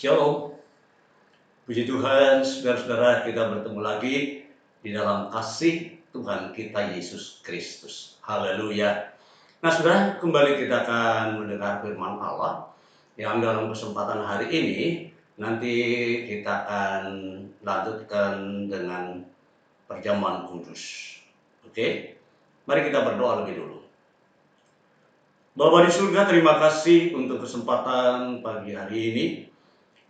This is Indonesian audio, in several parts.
Shalom, puji Tuhan, saudara-saudara, kita bertemu lagi di dalam kasih Tuhan kita Yesus Kristus. Haleluya. Nah, saudara, kembali kita akan mendengar firman Allah yang dalam kesempatan hari ini nanti kita akan lanjutkan dengan perjamuan kudus. Oke, mari kita berdoa lebih dulu. Bapa di surga, terima kasih untuk kesempatan pagi hari ini.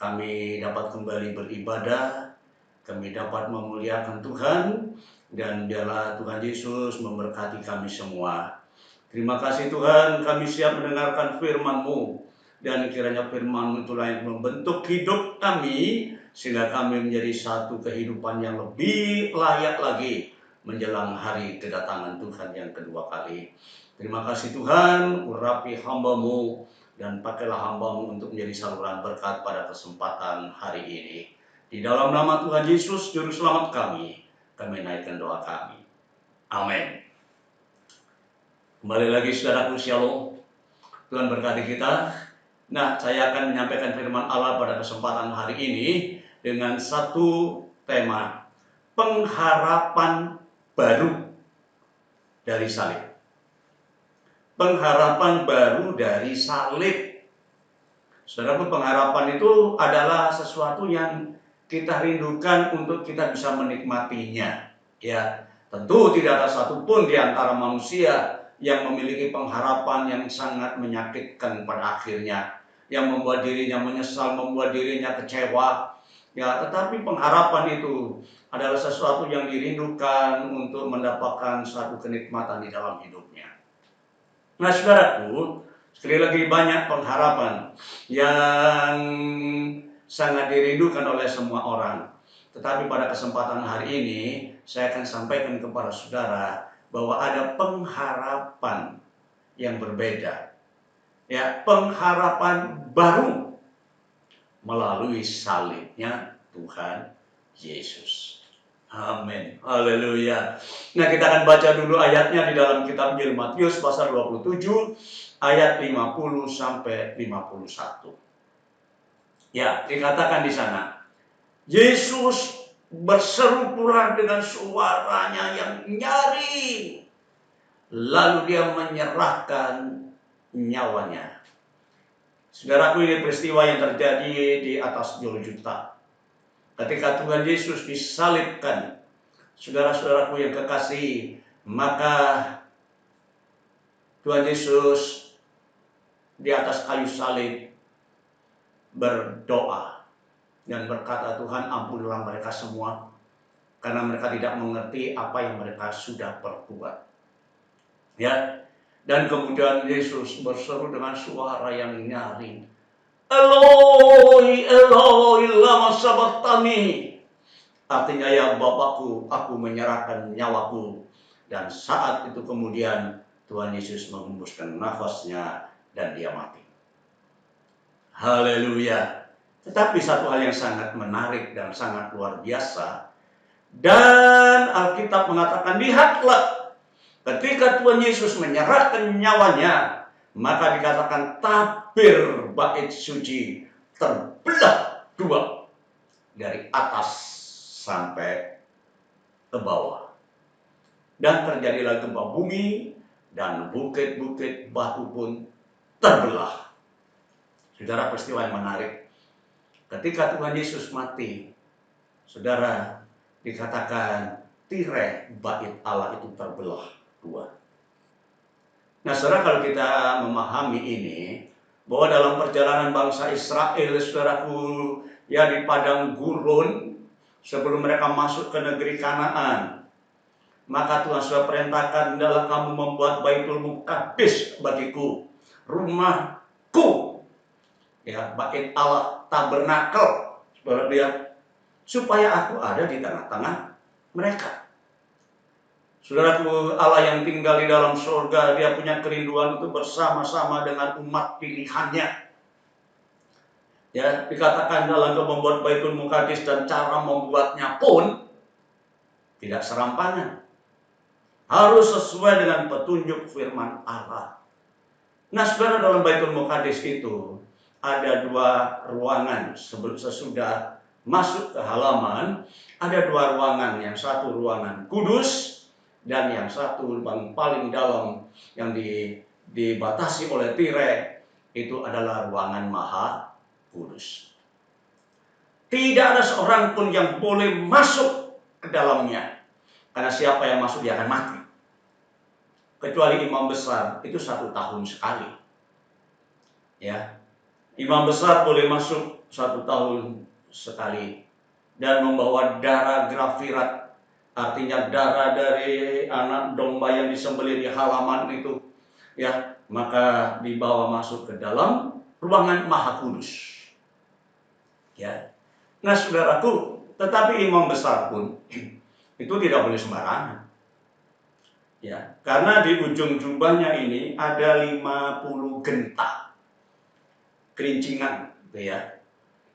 Kami dapat kembali beribadah, kami dapat memuliakan Tuhan, dan biarlah Tuhan Yesus memberkati kami semua. Terima kasih Tuhan, kami siap mendengarkan firman-Mu, dan kiranya firman-Mu itulah yang membentuk hidup kami, sehingga kami menjadi satu kehidupan yang lebih layak lagi menjelang hari kedatangan Tuhan yang kedua kali. Terima kasih Tuhan, urapi hamba-Mu, dan pakailah hamba-Mu untuk menjadi saluran berkat pada kesempatan hari ini. Di dalam nama Tuhan Yesus, Juru Selamat kami naikkan doa kami. Amin. Kembali lagi saudaraku, shalom. Tuhan berkati kita. Nah, saya akan menyampaikan firman Allah pada kesempatan hari ini dengan satu tema, pengharapan baru dari salib. Pengharapan baru dari salib. Saudaraku, pengharapan itu adalah sesuatu yang kita rindukan untuk kita bisa menikmatinya. Ya, tentu tidak ada satupun di antara manusia yang memiliki pengharapan yang sangat menyakitkan pada akhirnya, yang membuat dirinya menyesal, membuat dirinya kecewa. Ya, tetapi pengharapan itu adalah sesuatu yang dirindukan untuk mendapatkan satu kenikmatan di dalam hidupnya. Nah, saudaraku, sekali lagi banyak pengharapan yang sangat dirindukan oleh semua orang. Tetapi pada kesempatan hari ini, saya akan sampaikan kepada saudara bahwa ada pengharapan yang berbeda. Ya, pengharapan baru melalui salibnya Tuhan Yesus. Amin. Haleluya. Nah, kita akan baca dulu ayatnya di dalam kitab Injil Matius pasal 27 ayat 50 sampai 51. Ya, dikatakan di sana, Yesus berseru pula dengan suaranya yang nyaring. Lalu dia menyerahkan nyawanya. Saudaraku, ini peristiwa yang terjadi di atas Golgota. Ketika Tuhan Yesus disalibkan, saudara-saudaraku yang kekasih, maka Tuhan Yesus di atas kayu salib berdoa dan berkata, Tuhan, ampunilah mereka semua, karena mereka tidak mengerti apa yang mereka sudah perbuat. Ya, dan kemudian Yesus berseru dengan suara yang nyaring, Eloi, Eloi, lama sabachthani. Artinya, ya Bapakku, aku menyerahkan nyawaku. Dan saat itu kemudian Tuhan Yesus menghembuskan nafasnya dan dia mati. Haleluya. Tetapi satu hal yang sangat menarik dan sangat luar biasa, dan Alkitab mengatakan, lihatlah, ketika Tuhan Yesus menyerahkan nyawanya, maka dikatakan tabir bait suci terbelah dua dari atas sampai ke bawah. Dan terjadilah gempa bumi dan bukit-bukit batu pun terbelah. Saudara, peristiwa yang menarik. Ketika Tuhan Yesus mati, saudara, dikatakan tirai bait Allah itu terbelah dua. Nah, saudara, kalau kita memahami ini, bahwa dalam perjalanan bangsa Israel, saudaraku, ya di padang gurun, sebelum mereka masuk ke negeri Kanaan, maka Tuhan sudah perintahkan, adalah kamu membuat Baitul Muqaddis bagiku, rumahku, ya, bait Allah, tabernakel, saudara lihat, supaya aku ada di tengah-tengah mereka. Saudaraku, Allah yang tinggal di dalam surga, dia punya kerinduan untuk bersama-sama dengan umat pilihannya. Ya, dikatakan dalam membuat Baitul Muqaddis, dan cara membuatnya pun tidak serampangan. Harus sesuai dengan petunjuk firman Allah. Nah, saudara, dalam Baitul Muqaddis itu ada dua ruangan. Sesudah masuk ke halaman, ada dua ruangan. Yang satu ruangan kudus, dan yang satu yang paling dalam yang dibatasi oleh tirai itu adalah ruangan maha kudus. Tidak ada seorang pun yang boleh masuk ke dalamnya, karena siapa yang masuk dia akan mati. Kecuali imam besar, itu 1 tahun sekali. Ya, imam besar boleh masuk 1 tahun sekali dan membawa darah grafirat, artinya darah dari anak domba yang disembelih di halaman itu, ya, maka dibawa masuk ke dalam ruangan maha kudus. Ya, nah saudaraku, tetapi imam besar pun itu tidak boleh sembarangan. Ya, karena di ujung jubahnya ini ada 50 genta kerincingan, gitu ya.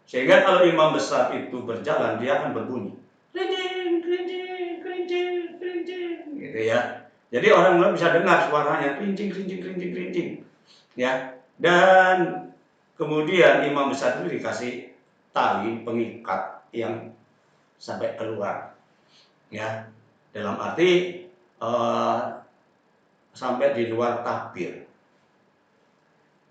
Sehingga kalau imam besar itu berjalan, dia akan berbunyi, kerincing, kerincing, kerincing, kerincing, gitu ya. Jadi orang bisa dengar suaranya, kerincing, kerincing, kerincing, kerincing, ya. Dan kemudian imam besar itu dikasih tali pengikat yang sampai keluar, ya. Dalam arti sampai di luar tabir.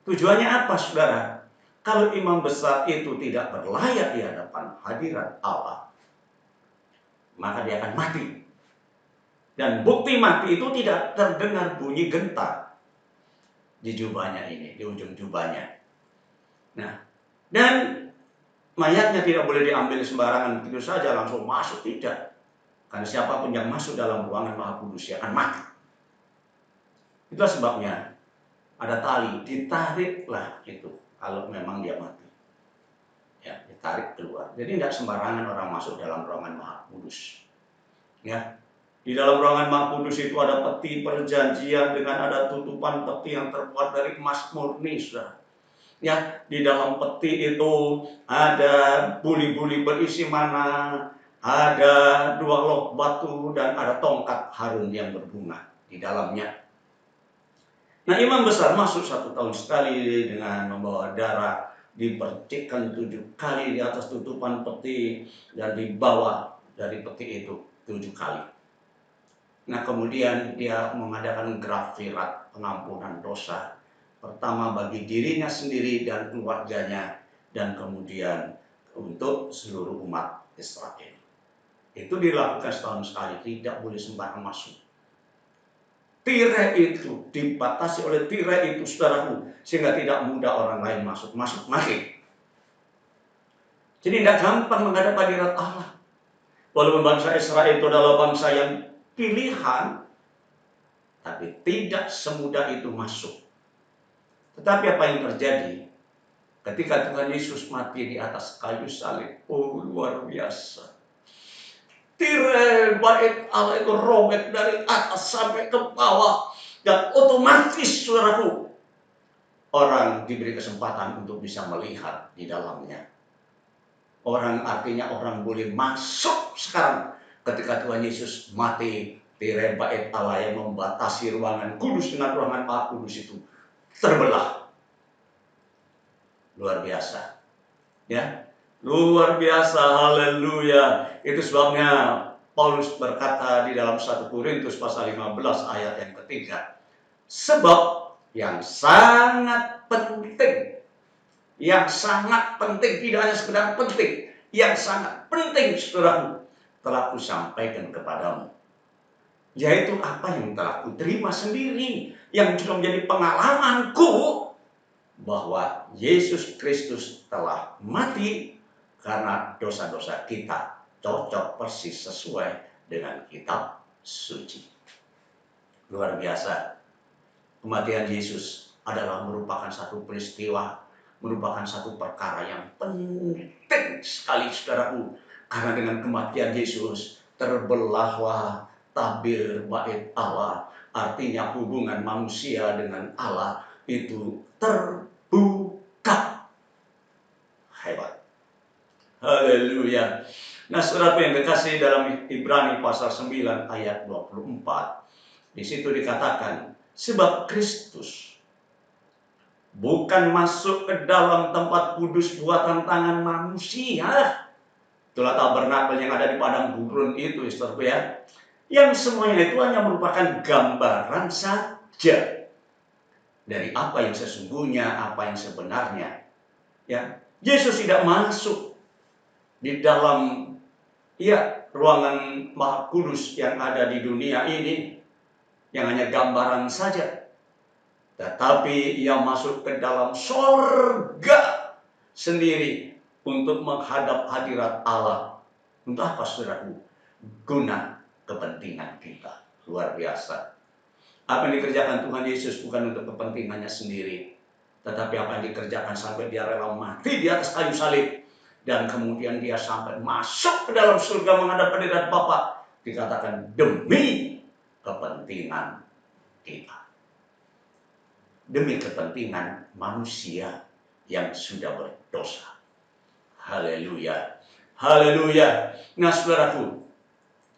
Tujuannya apa, saudara? Kalau imam besar itu tidak berlayak di hadapan hadirat Allah, maka dia akan mati. Dan bukti mati itu tidak terdengar bunyi genta di jubahnya ini, di ujung jubahnya. Nah, dan mayatnya tidak boleh diambil sembarangan begitu saja langsung masuk, tidak. Karena siapapun yang masuk dalam ruangan maha kudus dia akan mati. Itulah sebabnya ada tali, ditariklah itu kalau memang dia mati. Ya, ditarik keluar. Jadi tidak sembarangan orang masuk dalam ruangan maha kudus. Ya, di dalam ruangan maha kudus itu ada peti perjanjian dengan ada tutupan peti yang terbuat dari emas murni, saudara. Ya, di dalam peti itu ada buli-buli berisi mana, ada 2 lok batu, dan ada tongkat Harun yang berbunga di dalamnya. Nah, imam besar masuk 1 tahun sekali dengan membawa darah, dipercikkan 7 kali di atas tutupan peti dan dibawa dari peti itu 7 kali. Nah, kemudian dia mengadakan grafirat pengampunan dosa. Pertama bagi dirinya sendiri dan keluarganya, dan kemudian untuk seluruh umat Israel. Itu dilakukan setahun sekali, tidak boleh sembarang masuk. Tirai itu dibatasi oleh tirai itu, saudaraku, sehingga tidak mudah orang lain masuk mati. Jadi tidak gampang menghadap hadirat Allah. Walaupun bangsa Israel itu adalah bangsa yang pilihan, tapi tidak semudah itu masuk. Tetapi apa yang terjadi ketika Tuhan Yesus mati di atas kayu salib? Oh, luar biasa. Tirai bait Allah itu robek dari atas sampai ke bawah, dan otomatis, saudaraku, orang diberi kesempatan untuk bisa melihat di dalamnya. Orang artinya orang boleh masuk sekarang ketika Tuhan Yesus mati. Tirai bait Allah yang membatasi ruangan kudus dengan ruangan maha kudus itu terbelah. Luar biasa, ya. Luar biasa, haleluya. Itu sebabnya Paulus berkata di dalam 1 Korintus pasal 15 ayat yang ketiga, sebab yang sangat penting, tidak hanya sekedar penting, yang sangat penting, saudaraku, telah kusampaikan kepadamu, yaitu apa yang telah kuterima sendiri, yang sudah menjadi pengalamanku, bahwa Yesus Kristus telah mati karena dosa-dosa kita, cocok persis sesuai dengan kitab suci. Luar biasa. Kematian Yesus adalah merupakan satu peristiwa, merupakan satu perkara yang penting sekali, saudaraku. Karena dengan kematian Yesus terbelahlah tabir bait Allah. Artinya hubungan manusia dengan Allah itu terbuka. Hebat. Haleluya. Nah, saudara yang dikasih, dalam Ibrani pasal 9 ayat 24, di situ dikatakan, sebab Kristus bukan masuk ke dalam tempat kudus buatan tangan manusia. Itulah tabernakel yang ada di padang gurun itu, saudaraku ya. Yang semuanya itu hanya merupakan gambaran saja dari apa yang sesungguhnya, apa yang sebenarnya. Ya, Yesus tidak masuk di dalam ruangan Maha Kudus yang ada di dunia ini, yang hanya gambaran saja. Tetapi ia masuk ke dalam sorga sendiri untuk menghadap hadirat Allah. Untuk apa, saudaraku? Guna kepentingan kita. Luar biasa. Apa yang dikerjakan Tuhan Yesus bukan untuk kepentingannya sendiri, tetapi apa yang dikerjakan sampai dia rela mati di atas kayu salib, dan kemudian dia sampai masuk ke dalam surga menghadap hadirat Bapa, dikatakan demi kepentingan kita, demi kepentingan manusia yang sudah berdosa. Haleluya, haleluya. Nah, saudaraku,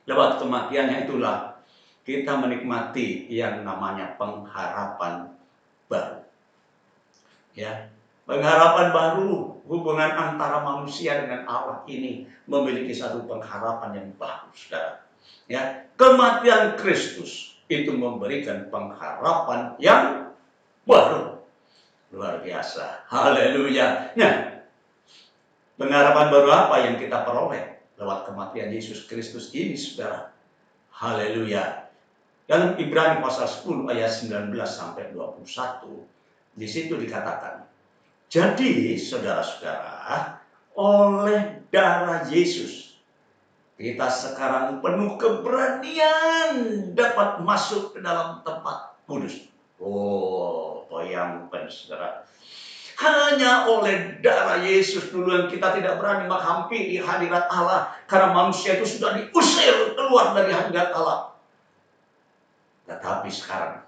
lewat kematiannya itulah kita menikmati yang namanya pengharapan baru. Ya, pengharapan baru, hubungan antara manusia dengan Allah ini memiliki satu pengharapan yang baru, saudara. Ya, kematian Kristus itu memberikan pengharapan yang baru. Luar biasa. Haleluya. Nah, pengharapan baru apa yang kita peroleh lewat kematian Yesus Kristus ini, saudara? Haleluya. Dalam Ibrani pasal 10 ayat 19 sampai 21, di situ dikatakan, jadi saudara-saudara, oleh darah Yesus, kita sekarang penuh keberanian dapat masuk ke dalam tempat kudus. Oh, bayangkan saudara. Hanya oleh darah Yesus dulu yang kita tidak berani menghampiri hadirat Allah, karena manusia itu sudah diusir keluar dari hadirat Allah. Tetapi sekarang,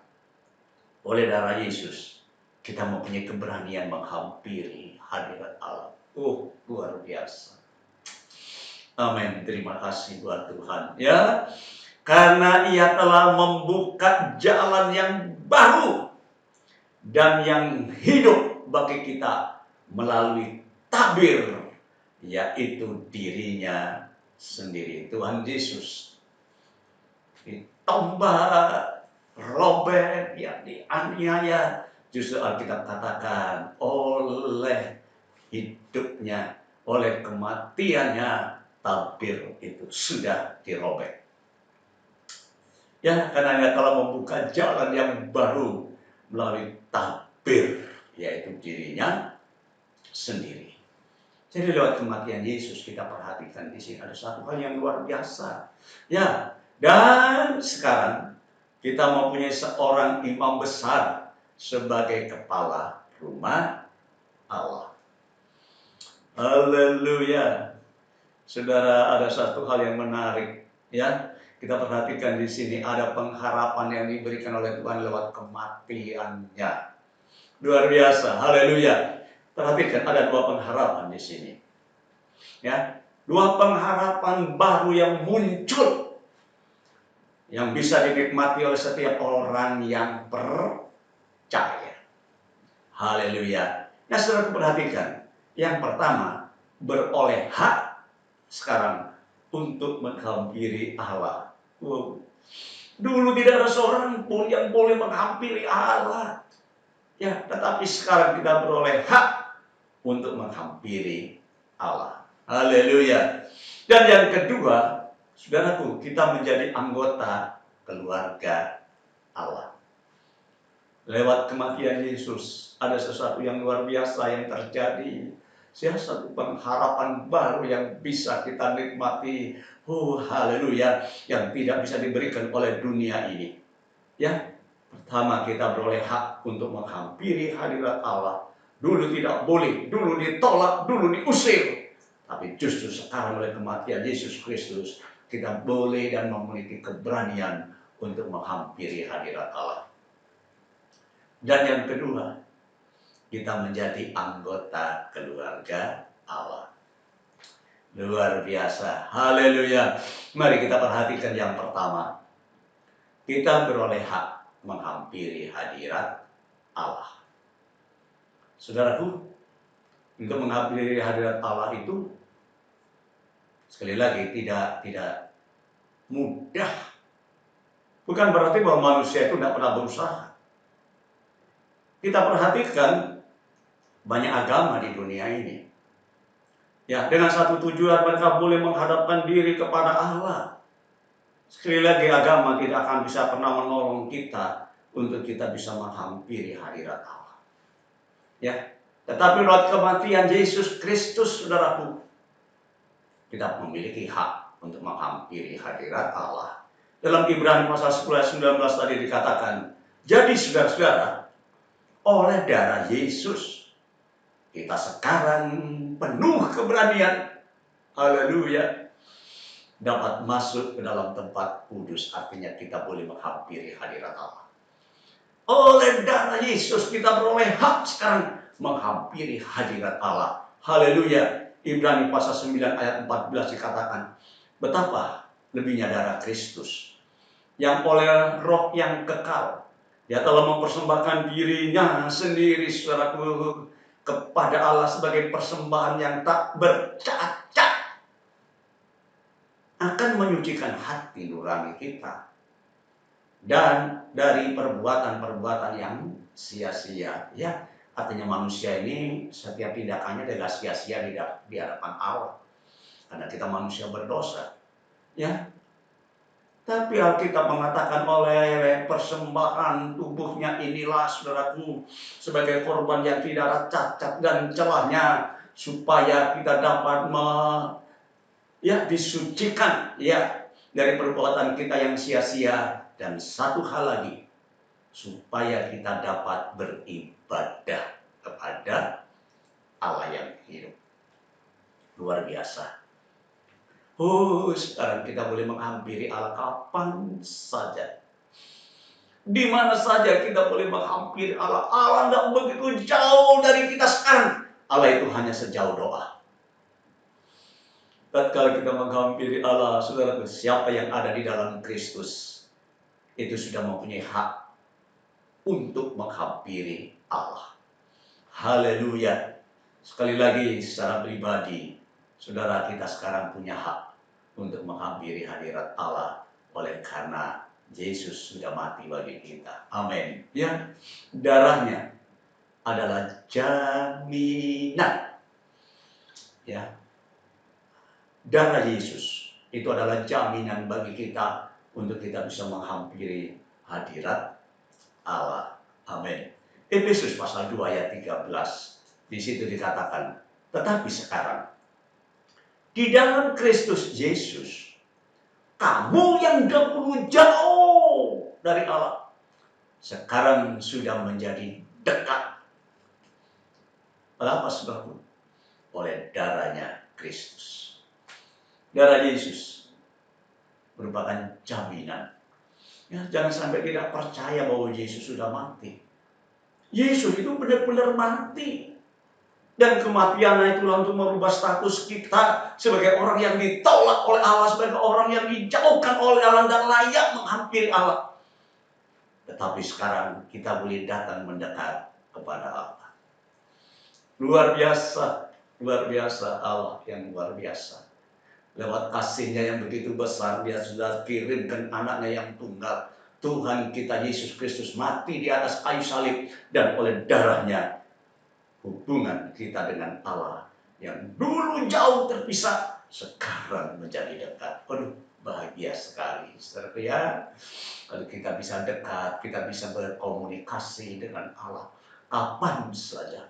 oleh darah Yesus, kita mempunyai keberanian menghampiri hadirat Allah. Oh, luar biasa. Amin. Terima kasih buat Tuhan. Ya, karena ia telah membuka jalan yang baru dan yang hidup bagi kita melalui tabir, yaitu dirinya sendiri. Tuhan Yesus ditombak, robek, ya dianiaya. Justru Alkitab katakan oleh hidupnya, oleh kematiannya, tabir itu sudah dirobek. Ya, karena dia telah membuka jalan yang baru melalui tabir, yaitu dirinya sendiri. Jadi lewat kematian Yesus kita perhatikan di sini ada satu hal yang luar biasa. Ya, dan sekarang kita mempunyai seorang imam besar sebagai kepala rumah Allah. Haleluya. Saudara, ada satu hal yang menarik, ya. Kita perhatikan di sini ada pengharapan yang diberikan oleh Tuhan lewat kematiannya. Luar biasa. Haleluya. Perhatikan ada dua pengharapan di sini. Ya, dua pengharapan baru yang muncul, yang bisa dinikmati oleh setiap orang yang percaya. Haleluya. Nah, saudara perhatikan. Yang pertama, beroleh hak sekarang untuk menghampiri Allah. Dulu tidak ada seorang pun yang boleh menghampiri Allah. Ya, tetapi sekarang kita beroleh hak untuk menghampiri Allah. Haleluya. Dan yang kedua, saudaraku, kita menjadi anggota keluarga Allah. Lewat kematian Yesus, ada sesuatu yang luar biasa yang terjadi. Satu pengharapan baru yang bisa kita nikmati. Oh, haleluya. Yang tidak bisa diberikan oleh dunia ini. Ya, pertama kita beroleh hak untuk menghampiri hadirat Allah. Dulu tidak boleh, dulu ditolak, dulu diusir. Tapi justru sekarang oleh kematian Yesus Kristus, kita boleh dan memiliki keberanian untuk menghampiri hadirat Allah. Dan yang kedua, kita menjadi anggota keluarga Allah. Luar biasa. Haleluya. Mari kita perhatikan yang pertama. Kita beroleh hak menghampiri hadirat Allah. Saudaraku, untuk menghampiri hadirat Allah itu sekali lagi tidak mudah. Bukan berarti bahwa manusia itu tidak pernah berusaha. Kita perhatikan banyak agama di dunia ini. Ya, dengan satu tujuan mereka boleh menghadapkan diri kepada Allah. Sekali lagi agama tidak akan bisa pernah menolong kita untuk kita bisa menghampiri hadirat Allah. Ya, tetapi lewat kematian Yesus Kristus, saudaraku, kita memiliki hak untuk menghampiri hadirat Allah. Dalam Ibrani pasal 10 ayat 19 tadi dikatakan, jadi saudara-saudara, oleh darah Yesus kita sekarang penuh keberanian, haleluya, dapat masuk ke dalam tempat kudus. Artinya kita boleh menghampiri hadirat Allah. Oleh darah Yesus kita beroleh hak sekarang menghampiri hadirat Allah. Haleluya. Ibrani pasal 9 ayat 14 dikatakan, betapa lebihnya darah Kristus yang oleh roh yang kekal, dia telah mempersembahkan dirinya sendiri, saudaraku, kepada Allah sebagai persembahan yang tak bercacat, akan menyucikan hati nurani kita dan dari perbuatan-perbuatan yang sia-sia. Ya, artinya manusia ini setiap tindakannya adalah sia-sia di hadapan Allah, karena kita manusia berdosa. Ya, tapi Alkitab mengatakan oleh persembahan tubuhnya inilah, saudaraku, sebagai korban yang tidak ada cacat dan celahnya, supaya kita dapat disucikan dari perbuatan kita yang sia-sia, dan satu hal lagi, supaya kita dapat beribadah kepada Allah yang hidup. Luar biasa. Sekarang kita boleh menghampiri Allah kapan saja, di mana saja kita boleh menghampiri Allah. Allah tidak begitu jauh dari kita sekarang. Allah itu hanya sejauh doa. Tatkala kita menghampiri Allah, saudara, siapa yang ada di dalam Kristus itu sudah mempunyai hak untuk menghampiri Allah. Haleluya. Sekali lagi secara pribadi, saudara, kita sekarang punya hak untuk menghampiri hadirat Allah oleh karena Yesus sudah mati bagi kita. Amin. Ya, darahnya adalah jaminan. Ya, darah Yesus itu adalah jaminan bagi kita untuk kita bisa menghampiri hadirat Allah. Amin. Efesus pasal 2 ayat 13. Di situ dikatakan, tetapi sekarang di dalam Kristus Yesus, kamu yang dahulu jauh dari Allah, sekarang sudah menjadi dekat. Kenapa, saudaraku? Oleh darahnya Kristus. Darah Yesus merupakan jaminan. Ya, jangan sampai tidak percaya bahwa Yesus sudah mati. Yesus itu benar-benar mati. Dan kematiannya itulah untuk merubah status kita sebagai orang yang ditolak oleh Allah, sebagai orang yang dijauhkan oleh Allah dan layak menghampiri Allah. Tetapi sekarang kita boleh datang mendekat kepada Allah. Luar biasa Allah yang luar biasa. Lewat kasihnya yang begitu besar, dia sudah kirimkan anaknya yang tunggal. Tuhan kita Yesus Kristus mati di atas kayu salib, dan oleh darahnya hubungan kita dengan Allah yang dulu jauh terpisah sekarang menjadi dekat. Bahagia sekali, saudara, ya. Kalau kita bisa dekat, kita bisa berkomunikasi dengan Allah kapan saja.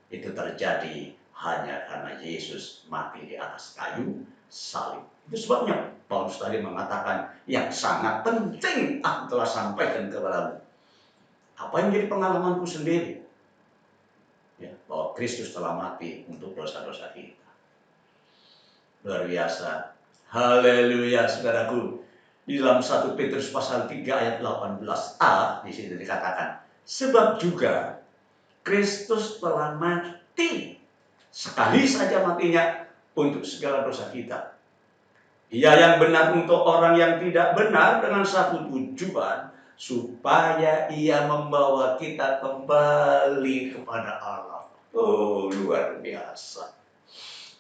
Itu terjadi hanya karena Yesus mati di atas kayu salib. Itu sebabnya Paulus tadi mengatakan, yang sangat penting aku telah sampaikan kepadamu. Apa yang jadi pengalamanku sendiri? Ya, bahwa Kristus telah mati untuk dosa-dosa kita. Luar biasa. Haleluya, saudaraku. Di dalam 1 Petrus pasal 3 ayat 18a, di situ dikatakan, sebab juga Kristus telah mati, sekali saja matinya, untuk segala dosa kita. Ia yang benar untuk orang yang tidak benar, dengan satu tujuan, supaya ia membawa kita kembali kepada Allah. Oh, luar biasa.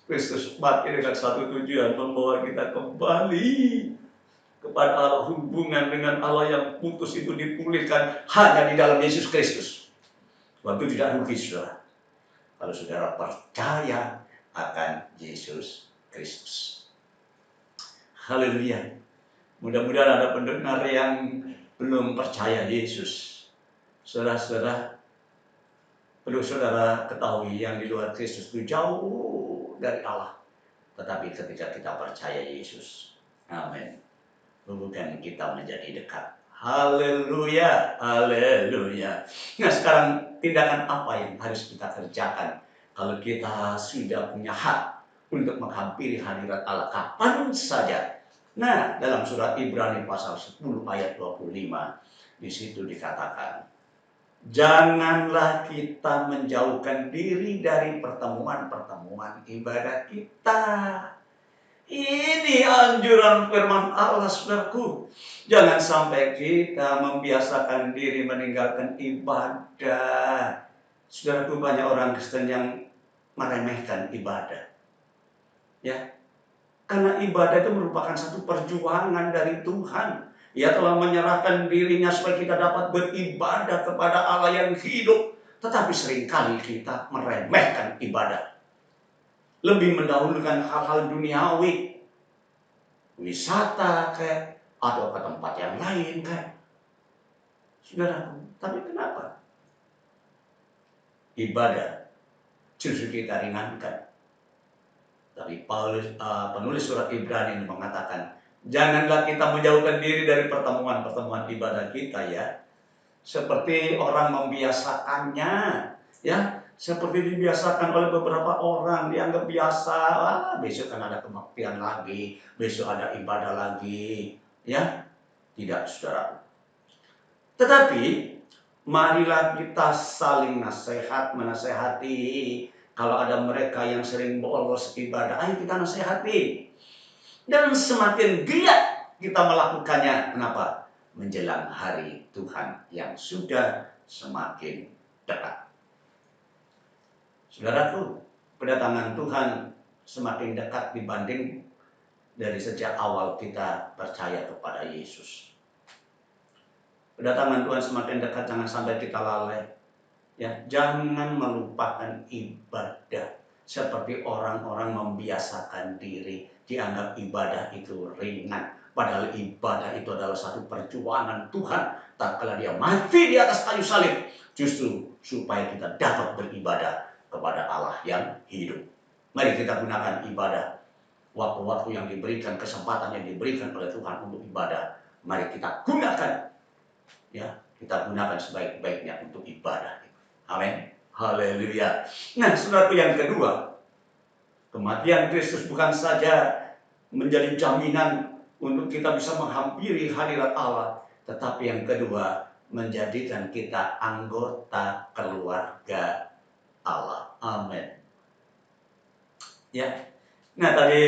Kristus mati dengan satu tujuan, membawa kita kembali kepada Allah. Hubungan dengan Allah yang putus itu dipulihkan hanya di dalam Yesus Kristus. Waktu tidak rugi, saudara, kalau saudara percaya akan Yesus Kristus. Haleluya. Mudah-mudahan ada pendengar yang belum percaya Yesus. Saudara-saudara, perlu saudara ketahui yang di luar Kristus itu jauh dari Allah. Tetapi ketika kita percaya Yesus, amin, hubungan kita menjadi dekat. Haleluya, haleluya. Nah, sekarang tindakan apa yang harus kita kerjakan kalau kita sudah punya hak untuk menghampiri hadirat Allah kapan saja? Nah, dalam surat Ibrani pasal 10 ayat 25, di situ dikatakan, janganlah kita menjauhkan diri dari pertemuan-pertemuan ibadah kita. Ini anjuran firman Allah, saudaraku. Jangan sampai kita membiasakan diri meninggalkan ibadah. Saudaraku, banyak orang Kristen yang meremehkan ibadah. Ya, karena ibadah itu merupakan satu perjuangan dari Tuhan. Ia telah menyerahkan dirinya supaya kita dapat beribadah kepada Allah yang hidup. Tetapi seringkali kita meremehkan ibadah. Lebih mendahulukan hal-hal duniawi. Wisata kayak, atau ke tempat yang lain kayak. Saudaraku, tapi kenapa? Ibadah justru kita ringankan. Tapi penulis surat Ibrani ini mengatakan, janganlah kita menjauhkan diri dari pertemuan-pertemuan ibadah kita, ya. Seperti orang membiasakannya, ya. Seperti dibiasakan oleh beberapa orang, dianggap biasa. Besok kan ada kebaktian lagi, besok ada ibadah lagi, ya. Tidak, saudara. Tetapi marilah kita saling menasehati. Kalau ada mereka yang sering bolos ibadah, ayo kita nasihati. Dan semakin giat kita melakukannya. Kenapa? Menjelang hari Tuhan yang sudah semakin dekat. Saudaraku, kedatangan Tuhan semakin dekat dibanding dari sejak awal kita percaya kepada Yesus. Kedatangan Tuhan semakin dekat, jangan sampai kita lalai. Ya, jangan melupakan ibadah. Seperti orang-orang membiasakan diri, dianggap ibadah itu ringan. Padahal ibadah itu adalah satu perjuangan Tuhan. Tak kala dia mati di atas kayu salib, justru supaya kita dapat beribadah kepada Allah yang hidup. Mari kita gunakan ibadah. Waktu-waktu yang diberikan, kesempatan yang diberikan oleh Tuhan untuk ibadah, mari kita gunakan. Ya, kita gunakan sebaik-baiknya untuk ibadah. Amin. Haleluya. Nah, saudaraku, yang kedua, kematian Kristus bukan saja menjadi jaminan untuk kita bisa menghampiri hadirat Allah, tetapi yang kedua, menjadikan kita anggota keluarga Allah. Amin. Ya. Nah, tadi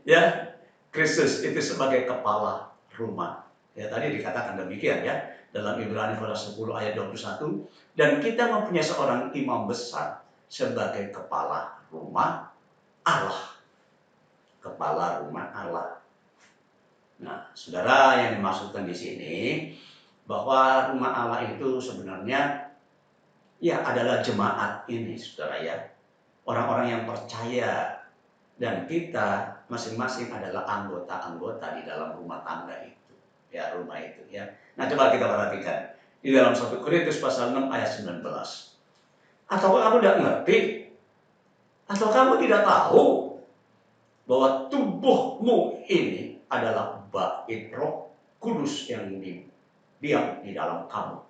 ya, Kristus itu sebagai kepala rumah. Ya, tadi dikatakan demikian, ya, dalam Ibrani pasal 10 ayat 21, dan kita mempunyai seorang imam besar sebagai kepala rumah Allah. Kepala rumah Allah. Nah, saudara, yang dimaksudkan di sini bahwa rumah Allah itu sebenarnya ya adalah jemaat ini, saudara, ya. Orang-orang yang percaya, dan kita masing-masing adalah anggota-anggota di dalam rumah tangga itu. Ya, rumah itu, ya. Nah, coba kita perhatikan di dalam 1 Korintus pasal 6 ayat 19. Atau kamu tidak ngerti? Atau kamu tidak tahu bahwa tubuhmu ini adalah bait Roh Kudus yang diam di dalam kamu?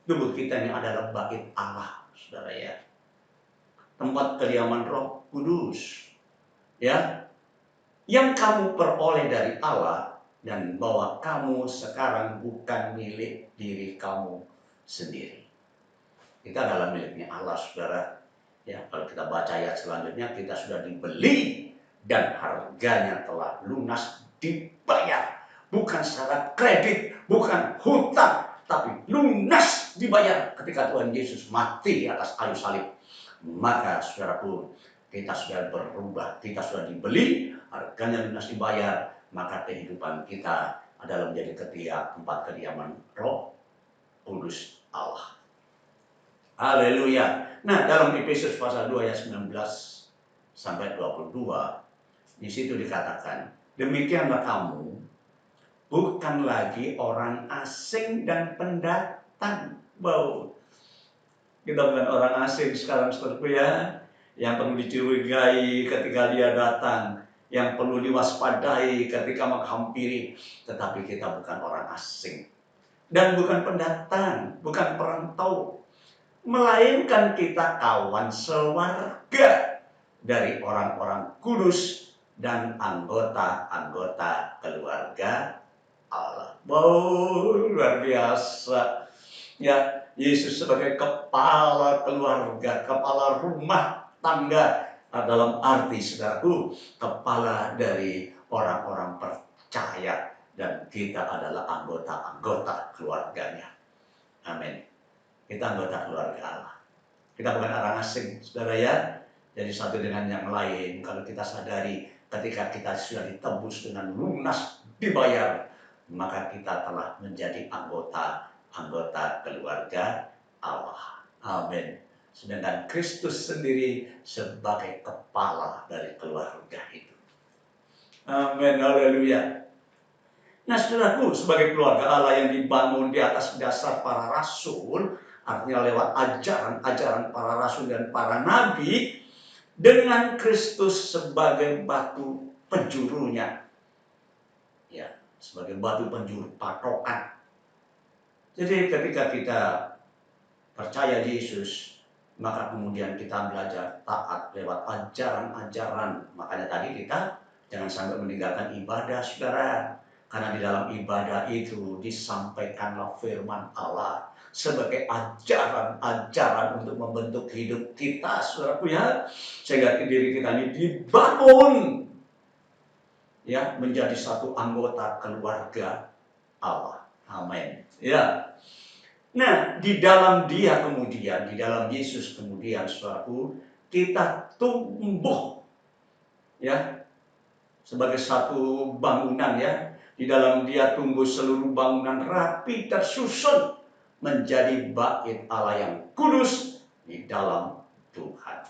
Tubuh kita ini adalah bait Allah, saudara, ya. Tempat kediaman Roh Kudus, ya, yang kamu peroleh dari Allah, dan bahwa kamu sekarang bukan milik diri kamu sendiri. Kita adalah miliknya Allah, saudara. Ya, kalau kita baca ayat selanjutnya, kita sudah dibeli dan harganya telah lunas dibayar. Bukan secara kredit, bukan hutang, tapi lunas dibayar ketika Tuhan Yesus mati di atas kayu salib. Maka saudaraku, kita sudah berubah, kita sudah dibeli, harganya lunas dibayar, maka kehidupan kita adalah menjadi tempat kediaman Roh Kudus Allah. Haleluya. Nah, dalam Efesus pasal 2 ayat 19 sampai 22, di situ dikatakan, demikianlah kamu bukan lagi orang asing dan pendatang. Wow. Kita bukan orang asing sekarang, saudaraku ya, yang perlu dicurigai ketika dia datang, yang perlu diwaspadai ketika menghampiri, tetapi kita bukan orang asing dan bukan pendatang, bukan perantau, melainkan kita kawan sewarga dari orang-orang kudus dan anggota-anggota keluarga Allah. Wow, luar biasa. Ya, Yesus sebagai kepala keluarga, kepala rumah tangga, dalam arti saudaraku, kepala dari orang-orang percaya, dan kita adalah anggota-anggota keluarganya. Amin. Kita anggota keluarga Allah. Kita bukan orang asing, saudara ya. Jadi satu dengan yang lain, kalau kita sadari ketika kita sudah ditebus dengan lunas dibayar, maka kita telah menjadi anggota keluarga Allah. Amin. Sedangkan Kristus sendiri sebagai kepala dari keluarga itu. Amin. Haleluya. Nah, saudaraku, sebagai keluarga Allah yang dibangun di atas dasar para rasul, artinya lewat ajaran-ajaran para rasul dan para nabi, dengan Kristus sebagai batu penjurunya. Ya, sebagai batu penjuru patokan. Jadi ketika kita percaya Yesus, maka kemudian kita belajar taat lewat ajaran-ajaran. Makanya tadi kita jangan sampai meninggalkan ibadah, saudara. Karena di dalam ibadah itu disampaikanlah firman Allah sebagai ajaran-ajaran untuk membentuk hidup kita, saudaraku ya. Sehingga diri kita ini dibangun ya menjadi satu anggota keluarga Allah. Amin. Ya. Nah, di dalam dia kemudian, di dalam Yesus kemudian, saudaraku, kita tumbuh ya sebagai satu bangunan ya. Di dalam dia tumbuh seluruh bangunan rapi tersusun menjadi bait Allah yang kudus di dalam Tuhan.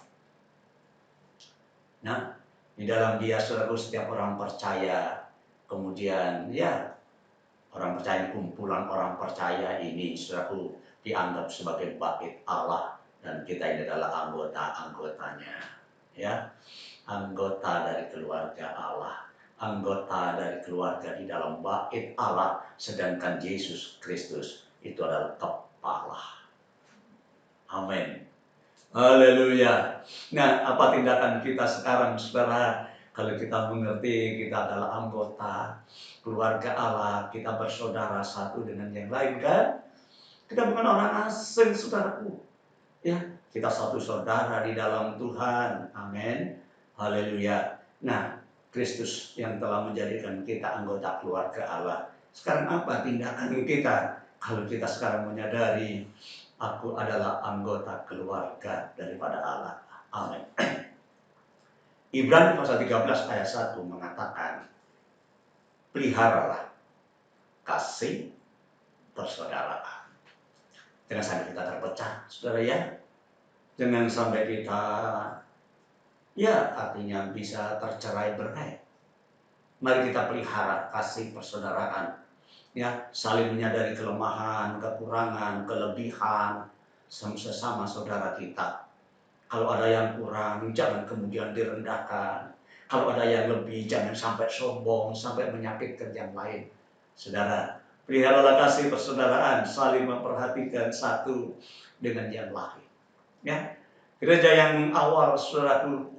Nah, di dalam dia saudaraku, setiap orang percaya, kemudian ya orang percaya, kumpulan orang percaya ini saudaraku dianggap sebagai bait Allah, dan kita ini adalah anggota-anggotanya ya, anggota dari keluarga Allah, anggota dari keluarga di dalam bait Allah, sedangkan Yesus Kristus itu adalah kepala. Amin. Haleluya. Nah, apa tindakan kita sekarang, saudara? Kalau kita mengerti kita adalah anggota keluarga Allah, kita bersaudara satu dengan yang lain kan? Kita bukan orang asing, saudaraku. Ya, kita satu saudara di dalam Tuhan. Amin. Haleluya. Nah, Kristus yang telah menjadikan kita anggota keluarga Allah. Sekarang apa tindakan kita? Kalau kita sekarang menyadari aku adalah anggota keluarga daripada Allah. Amin. Ibrani pasal 13 ayat 1 mengatakan, peliharalah kasih persaudaraan. Jangan sampai kita terpecah, saudara ya. Jangan sampai kita ya artinya bisa tercerai-berai. Mari kita pelihara kasih persaudaraan. Ya, saling menyadari kelemahan, kekurangan, kelebihan sesama saudara kita. Kalau ada yang kurang, jangan kemudian direndahkan. Kalau ada yang lebih, jangan sampai sombong, sampai menyakitkan yang lain. Saudara, peliharalah kasih persaudaraan, saling memperhatikan satu dengan yang lain. Ya, gereja yang awal, saudaraku,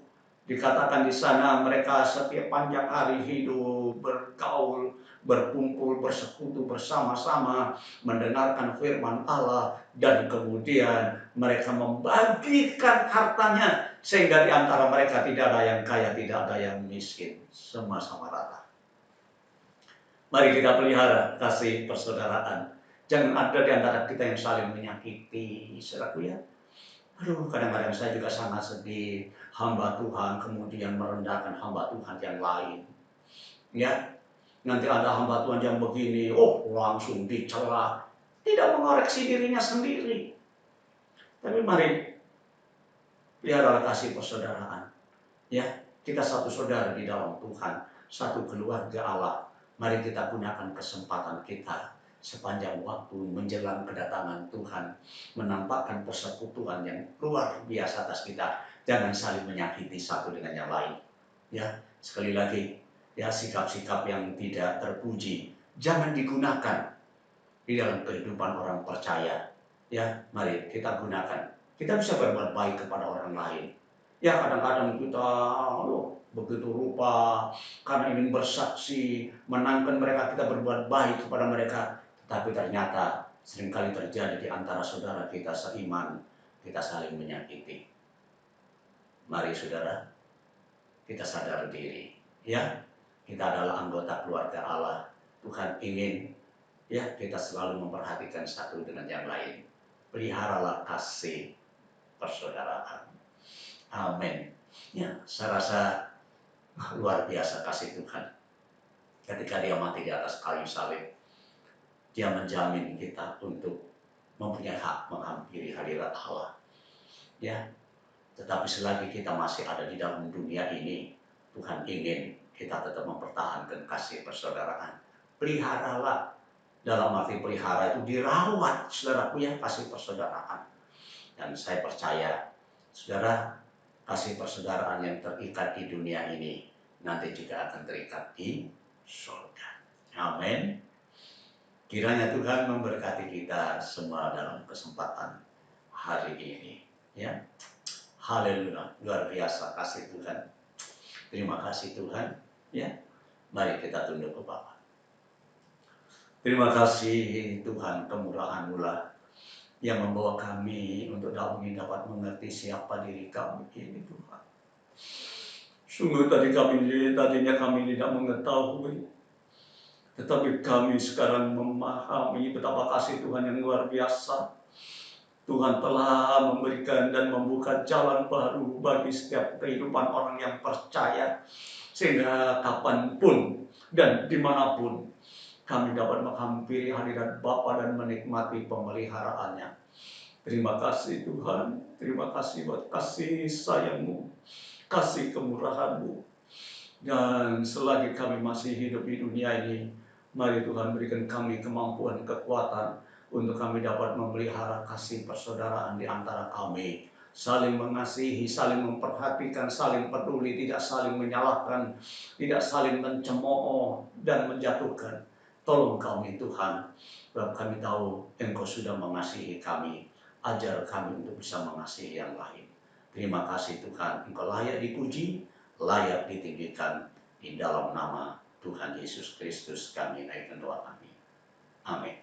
dikatakan di sana mereka setiap panjang hari hidup, bergaul, berkumpul, bersekutu bersama-sama, mendengarkan firman Allah, dan kemudian mereka membagikan hartanya, sehingga di antara mereka tidak ada yang kaya, tidak ada yang miskin, semua sama rata. Mari kita pelihara kasih persaudaraan. Jangan ada di antara kita yang saling menyakiti, saudaraku ya. Aduh, kadang-kadang saya juga sangat sedih. Hamba Tuhan kemudian merendahkan hamba Tuhan yang lain. Ya, nanti ada hamba Tuhan yang begini, oh langsung dicela. Tidak mengoreksi dirinya sendiri. Tapi mari, pelihara kasih persaudaraan. Ya, kita satu saudara di dalam Tuhan, satu keluarga Allah. Mari kita gunakan kesempatan kita sepanjang waktu menjelang kedatangan Tuhan, menampakkan persekutuan yang luar biasa atas kita. Jangan saling menyakiti satu dengan yang lain. Ya, sekali lagi, ya sikap-sikap yang tidak terpuji jangan digunakan di dalam kehidupan orang percaya. Ya, mari kita gunakan. Kita bisa berbuat baik kepada orang lain. Ya, kadang-kadang kita begitu rupa karena ingin bersaksi, menangkan mereka, kita berbuat baik kepada mereka. Tapi ternyata seringkali terjadi di antara saudara kita seiman, kita saling menyakiti. Mari saudara, kita sadar diri. Ya, kita adalah anggota keluarga Allah. Tuhan ingin ya kita selalu memperhatikan satu dengan yang lain. Peliharalah kasih persaudaraan. Amin. Ya, saya rasa luar biasa kasih Tuhan. Ketika dia mati di atas kayu salib, dia menjamin kita untuk mempunyai hak menghampiri hadirat Allah. Ya, tetapi selagi kita masih ada di dalam dunia ini, Tuhan ingin kita tetap mempertahankan kasih persaudaraan. Peliharalah, dalam arti pelihara itu dirawat, saudaraku ya, kasih persaudaraan. Dan saya percaya, saudara, kasih persaudaraan yang terikat di dunia ini nanti juga akan terikat di surga. Amin. Kiranya Tuhan memberkati kita semua dalam kesempatan hari ini. Ya, haleluya, luar biasa kasih Tuhan. Terima kasih Tuhan. Ya, mari kita tunduk ke Bapa. Terima kasih Tuhan, kemurahan-Mu lah yang membawa kami untuk dalam ini dapat mengerti siapa diri kami ini Tuhan. Sungguh tadinya kami tidak mengetahui, tetapi kami sekarang memahami betapa kasih Tuhan yang luar biasa. Tuhan telah memberikan dan membuka jalan baru bagi setiap kehidupan orang yang percaya, sehingga kapanpun dan dimanapun kami dapat menghampiri hadirat Bapa dan menikmati pemeliharaannya. Terima kasih Tuhan, terima kasih buat kasih sayang-Mu, kasih kemurahan-Mu. Dan selagi kami masih hidup di dunia ini, mari Tuhan berikan kami kemampuan, kekuatan untuk kami dapat memelihara kasih persaudaraan di antara kami. Saling mengasihi, saling memperhatikan, saling peduli, tidak saling menyalahkan, tidak saling mencemooh dan menjatuhkan. Tolong kami Tuhan, sebab kami tahu Engkau sudah mengasihi kami. Ajar kami untuk bisa mengasihi yang lain. Terima kasih Tuhan, Engkau layak dipuji, layak ditinggikan. Di dalam nama Tuhan Yesus Kristus kami naikkan doa kami. Amin.